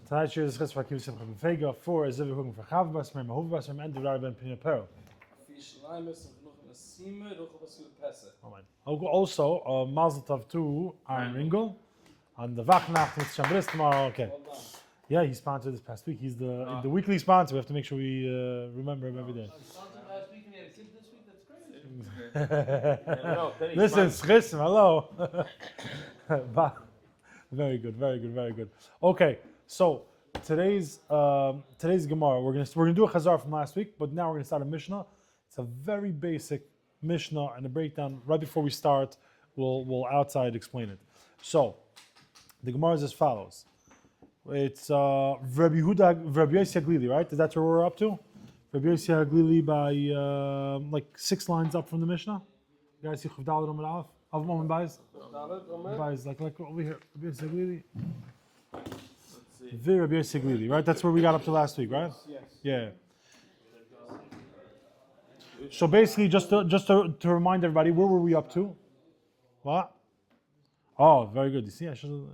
Tonight's year is Chis for Akiva Simcha B'Fega. 4 is Zivu Hugim for Chav Basmer, Mahuv Basmer, and Durar Ben Pina Pero. Also, Mazel Tov to Aaron Ringel on the Vachnacht with Shambris tomorrow. Okay. Yeah, he sponsored this past week. He's the weekly sponsor. We have to make sure we remember him every day. Sponsored last week and he had a kid this week? That's crazy. Listen, Schrism, hello. Very good, very good, very good. Okay, so today's Gemara, we're gonna do a Chazar from last week, but now we're gonna start a Mishnah. It's a very basic Mishnah and a breakdown. Right before we start, we'll outside explain it. So the Gemara is as follows. It's Rabbi Yossi Haglili, right? That's where we're up to. Rabbi Yossi Haglili by like 6 lines up from the Mishnah. You guys see Chavdal Ramad Aleph? Of Moment Bais? Bais, like over here. Rabbi Yossi Haglili. Rabbi Yossi Haglili, right? That's where we got up to last week, right? Yes. Yeah. So basically, just to remind everybody, where were we up to? What? Oh, very good. You see, I should.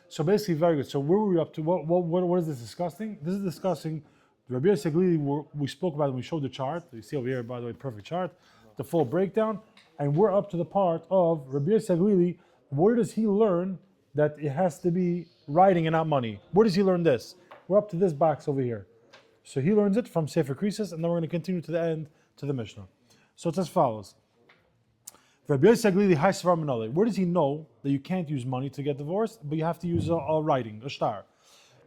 So basically, very good. So where were we up to? What is this discussing? This is discussing Rabbi Yossi Haglili. We spoke about it when we showed the chart. You see over here, by the way, perfect chart, the full breakdown, and we're up to the part of Rabbi Yossi Haglili. Where does he learn that it has to be writing and not money? Where does he learn this? We're up to this box over here. So he learns it from Sefer Krisis, and then we're going to continue to the end to the Mishnah. So it's as follows. Rabbi Yossi Haglili, Hai Svar Menale. Where does he know that you can't use money to get divorced, but you have to use a writing, a star?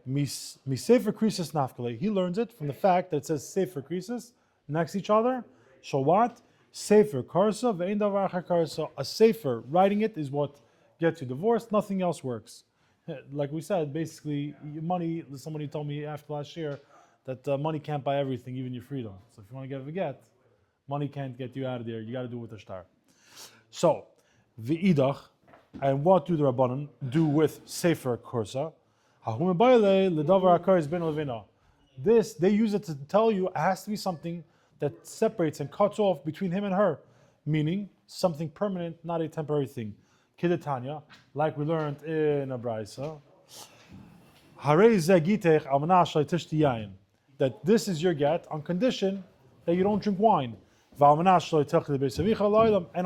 Mi Sefer Krisis Nafkale. He learns it from the fact that it says Sefer Krisis next to each other. So what? Sefer Karsa, Ve'en Davar Karsa. A Sefer, writing it, is what gets you divorced. Nothing else works. Like we said, basically, money, somebody told me after last year that money can't buy everything, even your freedom. So if you want to get a get, money can't get you out of there. You got to do it with a star. So, v'idach, and what do the Rabbanan do with Sefer Kursa? This, they use it to tell you it has to be something that separates and cuts off between him and her, meaning something permanent, not a temporary thing. Kidatanya, like we learned in a Braisa, that this is your get on condition that you don't drink wine. And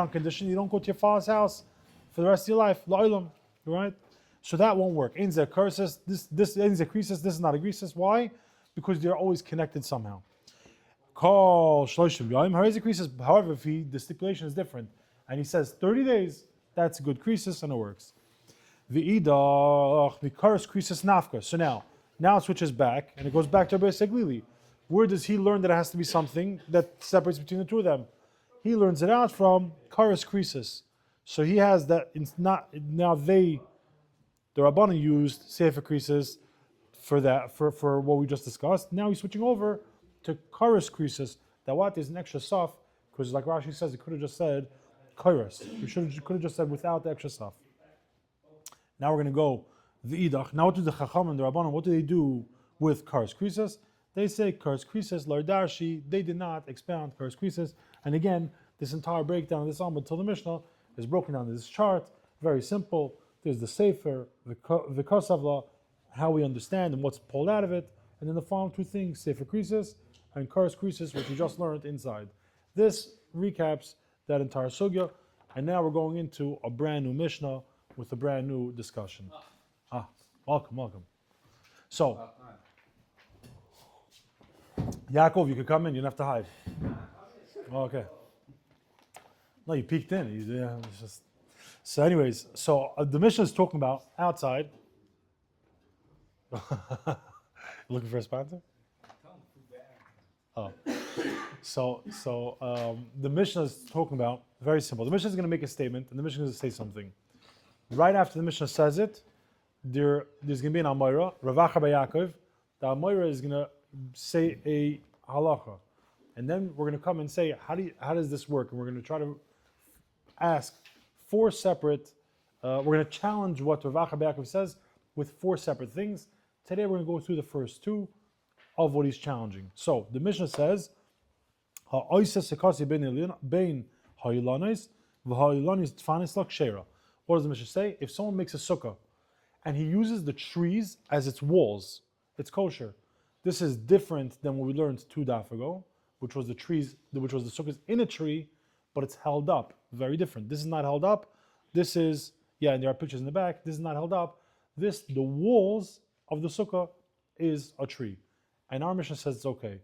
on condition you don't go to your father's house for the rest of your life. Right? So that won't work. This is a krisis, this is not a krisis. Why? Because they're always connected somehow. However, if the stipulation is different and he says 30 days, that's a good krisis and it works. So now it switches back and it goes back to Rabbi Yossi Haglili. Where does he learn that it has to be something that separates between the two of them? He learns it out from Karas Krisis. So he has that. It's not now the Rabbanan used Sefer Krisis for that for what we just discussed. Now he's switching over to Karas Krisis. That what is an extra saf, because like Rashi says, he could have just said Karas. He could have just said without the extra saf. Now we're going to go the idach. Now what do the Chacham and the Rabbanan? What do they do with Karas Krisis? They say Karas Krisis, Lardarshi, they did not expound Karas Krisis. And again, this entire breakdown of this Amud until the Mishnah is broken down in this chart. Very simple. There's the Sefer, the Kosavla, how we understand and what's pulled out of it. And then the final two things, Sefer Krisis and Karas Krisis, which we just learned inside. This recaps that entire sugya. And now we're going into a brand new Mishnah with a brand new discussion. Welcome. So, Yaakov, you could come in. You don't have to hide. Okay. No, you peeked in. It's just... So, anyways, the Mishnah is talking about outside. Looking for a sponsor? Oh. So the Mishnah is talking about very simple. The Mishnah is going to make a statement, and the Mishnah is going to say something. Right after the Mishnah says it, there's going to be an Amoira, Ravacha by Yaakov. The Amoira is going to say a halacha, and then we're going to come and say how does this work, and we're going to try to ask 4 separate. We're going to challenge what Rav Acha Yaakov says with 4 separate things. Today we're going to go through the first 2 of what he's challenging. So the Mishnah says, what does the Mishnah say? If someone makes a sukkah and he uses the trees as its walls. It's kosher. This is different than what we learned 2 daf ago, which was the trees, which was the sukkahs in a tree, but it's held up. Very different. This is not held up. This is, and there are pictures in the back. This is not held up. The walls of the sukkah is a tree. And our Mishnah says it's okay.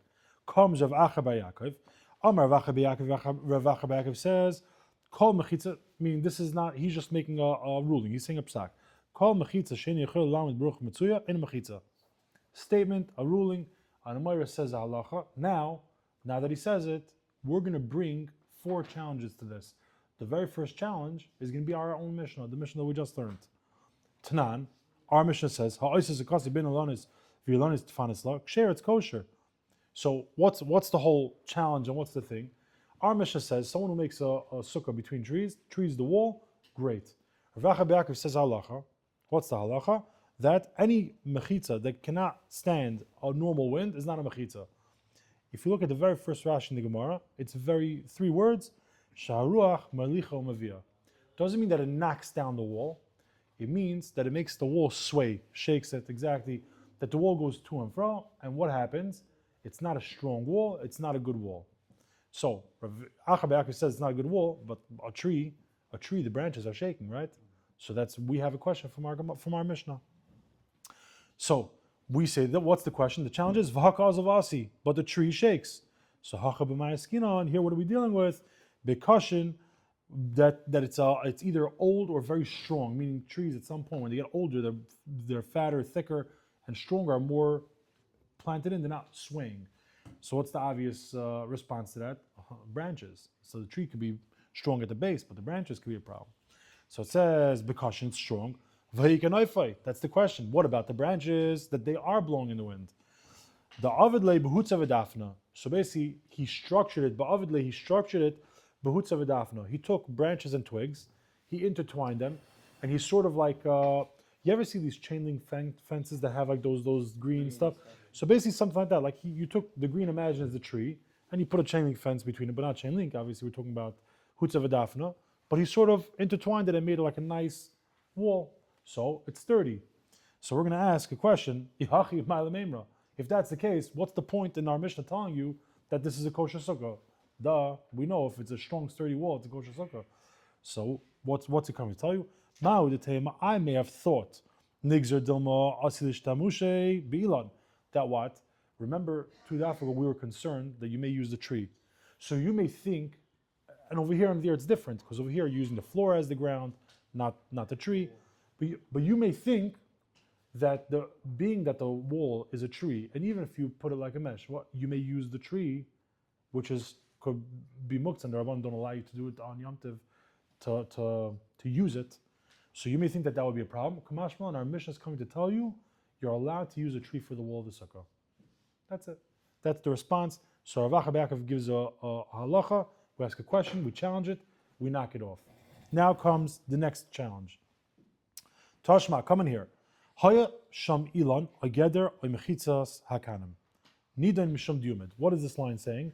Comes Rav Acha bar Yaakov. Amar Rav Acha bar Yaakov, Rav Acha bar Yaakov says, Kol mechitza, meaning this is not, he's just making a ruling. He's saying a psak. Kol mechitza sheni yechol lamed baruch mitzuya in mechitza. Statement, a ruling, and Amira says a halacha. Now that he says it, we're going to bring 4 challenges to this. The very first challenge is going to be our own Mishnah, the Mishnah that we just learned. Tanan, our Mishnah says, ha'oises akasi bin alonis v'yalonis tfanis la, ksher, it's kosher. So what's the whole challenge and what's the thing? Our Mishnah says, someone who makes a sukkah between trees the wall, great. Rav Acha bar Yaakov says halacha. What's the halacha? That any mechitza that cannot stand a normal wind is not a mechitza. If you look at the very first Rashi in the Gemara, it's 3 words, Sharuach Malicha Umavia. Doesn't mean that it knocks down the wall. It means that it makes the wall sway, shakes it exactly, that the wall goes to and fro, and what happens? It's not a strong wall, it's not a good wall. So, Rav Acha bar Yaakov says it's not a good wall, but a tree, the branches are shaking, right? So we have a question from our Mishnah. So we say that what's the question? The challenge is v'hakaz of asi, but the tree shakes. So hacha b'mayaskina, and here what are we dealing with? Bekashin that it's either old or very strong, meaning trees at some point when they get older, they're fatter, thicker, and stronger, are more planted in, they're not swaying. So what's the obvious response to that? Branches. So the tree could be strong at the base, but the branches could be a problem. So it says bekashin, it's strong. That's the question. What about the branches that they are blowing in the wind? The avidle behutza v'dafna. So basically, he structured it. Ba'avidle, he structured it behutza v'dafna. He took branches and twigs, he intertwined them, and he's sort of like. You ever see these chain link fences that have like those green stuff? So basically, something like that. Like you took the green, imagine as the tree, and you put a chain link fence between it, but not chain link. Obviously, we're talking about hutza v'dafna. But he sort of intertwined it and made it like a nice wall. So it's sturdy. So we're going to ask a question. If that's the case, what's the point in our Mishnah telling you that this is a kosher sukkah? We know if it's a strong, sturdy wall, it's a kosher sukkah. So what's it coming to tell you? I may have thought that what? Remember 2 daf ago we were concerned that you may use the tree. So you may think, and over here and there it's different, because over here you're using the floor as the ground, not the tree. But you may think that being that the wall is a tree, and even if you put it like a mesh, you may use the tree, which could be muktzah, and the Rabban don't allow you to do it on Yom Tov, to use it. So you may think that would be a problem. Kamashma, and our Mishnah is coming to tell you, you're allowed to use a tree for the wall of the sukkah. That's it. That's the response. So Rav Acha bar Yaakov gives a halacha, we ask a question, we challenge it, we knock it off. Now comes the next challenge. Tashma, come in here. Haya sham ilan ageder oimechitzas hakanim. Nidan misham diumid. What is this line saying?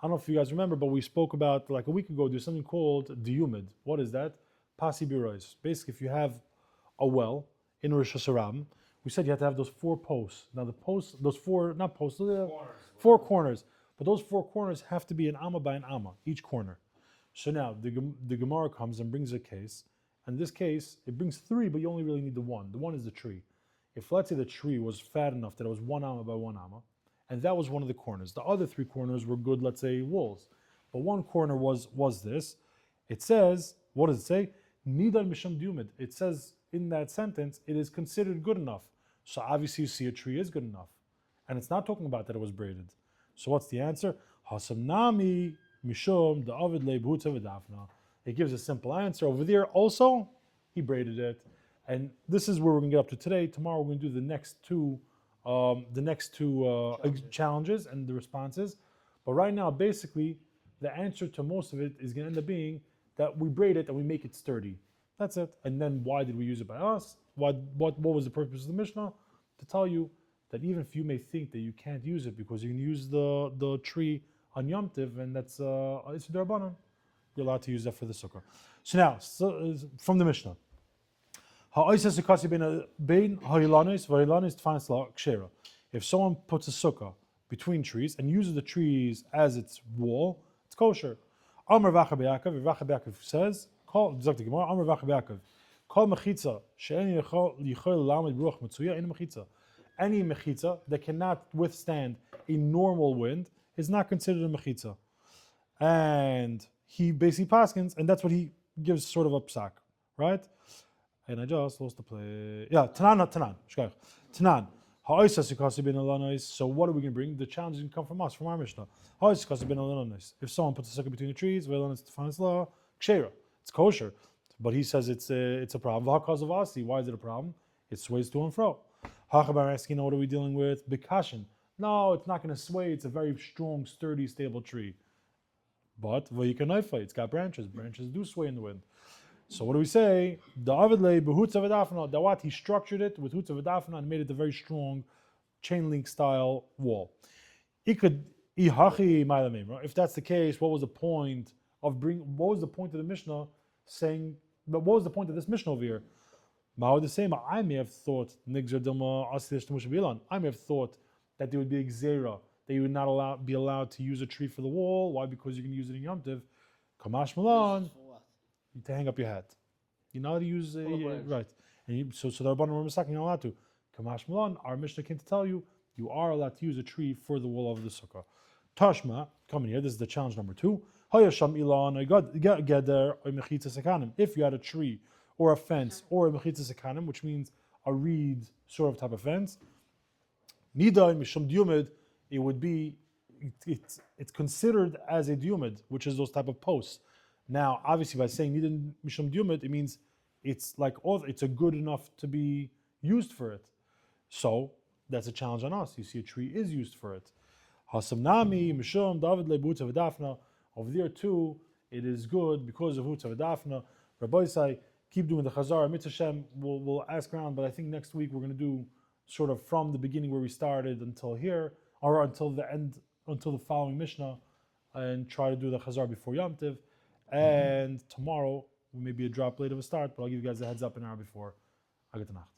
I don't know if you guys remember, but we spoke about like a week ago. There's something called diumid. What is that? Pasi birois. Basically, if you have a well in Rosh Hashanah, we said you have to have those 4 posts. Now the posts, those 4 not posts, 4 corners. But those 4 corners have to be an amma by an amma, each corner. So now the Gemara comes and brings a case. In this case, it brings 3, but you only really need the 1. The 1 is the tree. If let's say the tree was fat enough that it was 1 amma by 1 amma, and that was one of the corners. The other 3 corners were good, let's say, walls. But 1 corner was this. It says, what does it say? Nidal misham diumid. It says in that sentence, it is considered good enough. So obviously you see a tree is good enough. And it's not talking about that it was braided. So what's the answer? Hasam nami mishum da'avid le b'hutza v'dafna. It gives a simple answer. Over there also, he braided it. And this is where we're going to get up to today. Tomorrow we're going to do the next two challenges and the responses. But right now, basically, the answer to most of it is going to end up being that we braid it and we make it sturdy. That's it. And then why did we use it by us? What was the purpose of the Mishnah? To tell you that even if you may think that you can't use it because you can use the tree on Yom Tiv, and that's it's D'Rabbanan, you're allowed to use that for the sukkah. So now, from the Mishnah. Ha'oisas ukasi bein ha'ilanis v'ha'ilanis tfanis la kshera. If someone puts a sukkah between trees and uses the trees as its wall, it's kosher. Amar Vacha Be'Yaakov, Vacha Be'Yaakov says, call Zok Gemara, Amar Vacha Be'Yaakov, call mechitza she'eni yichol lamed ruach matzuya in mechitza. Any mechitza that cannot withstand a normal wind is not considered a mechitza. And he basically paskins, and that's what he gives sort of a psak, right? And I just lost the play. Yeah, Tanan. So what are we going to bring? The challenge can come from us, from our Mishnah. If someone puts a sukkah between the trees, it's kosher. But he says it's a problem. Why is it a problem? It sways to and fro. What are we dealing with? Bekashin. No, it's not going to sway. It's a very strong, sturdy, stable tree. But it's got branches. Branches do sway in the wind. So what do we say? He structured it with hutza v'dafna and made it a very strong chain link style wall. If that's the case, what was the point of the Mishnah saying? But what was the point of this Mishnah over here? I may have thought I may have thought that there would be a gzera, that you would not be allowed to use a tree for the wall. Why? Because you can use it in Yom Tov. Kamash Milan. To hang up your hat. You're not allowed to use right. And so the Rabbanan were mistaken, you're not allowed to. Kamash Milan, our Mishnah came to tell you, you are allowed to use a tree for the wall of the sukkah. Tashma, come in here, this is the challenge number 2. If you had a tree or a fence or a mechitza sekanim, which means a reed sort of type of fence, nida mishum diumid, it would be, it's considered as a diumid, which is those type of posts. Now, obviously, by saying nidan mishum diumid, it means it's like it's a good enough to be used for it. So that's a challenge on us. You see, a tree is used for it. Hasamnami mishum David lebutza v'dafna. Over there too, it is good because of hutza v'dafna. Rabbi say, keep doing the chazar. Mitzvah we'll ask around, but I think next week we're going to do sort of from the beginning where we started until here, or until the end, until the following Mishnah, and try to do the chazar before Yom Tov. And tomorrow, maybe a drop late of a start, but I'll give you guys a heads up an hour before. Nacht.